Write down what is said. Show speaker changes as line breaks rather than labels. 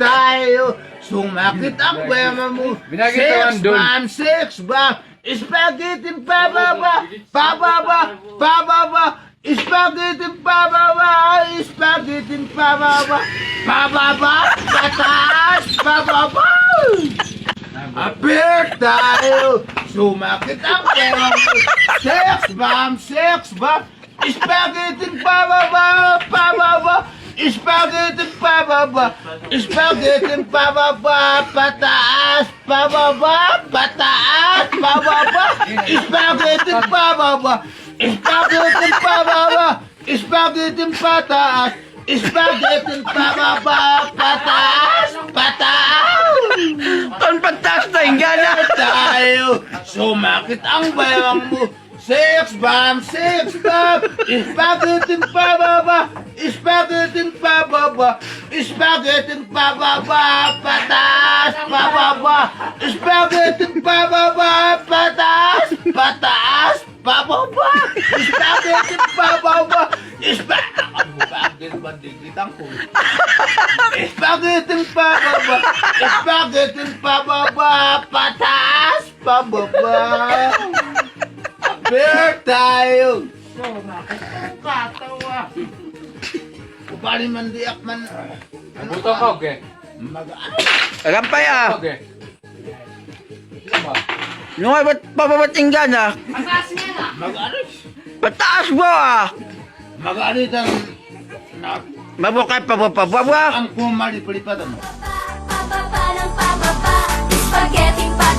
tayo. Sumakit ang bema mo. Six bam, six bam. Spaghetti pababa, pababa, pababa. Spaghetti pababa, spaghetti pababa, pababa, pataas, pababa. Apir tayo. Sumakit ang bema mo. Six bam, six bam. Spaghetti pababa, pababa. Spaghetti pababa, spaghetti pababa, pataas, pababa, pataas, pababa, spaghetti pababa, spaghetti pababa, spaghetti pataas, spaghetti pababa, pataas, pataas.
Ton pataas na ingana.
Tayo, sumakit ang bayang mo. Six bam, spaghetti pababa, spaghetti pababa, spaghetti pababa, pataas, pababa, spaghetti pababa, pataas, pataas, pababa, spaghetti pababa, spaghetti pababa, spaghetti pababa, pataas, pababa. Bear tayo! So, katawa. Kupali man diak man.
Buto ka, okay?
Rampay ah.
Okay.
Nung ay ba't pababatinggan ah?
Mag-aris.
Pataas mo ah.
Mag-aris ang...
Mabukay pababa.
Ang kumali-palipat ano.
Pababa ng pababa, spaghetti pa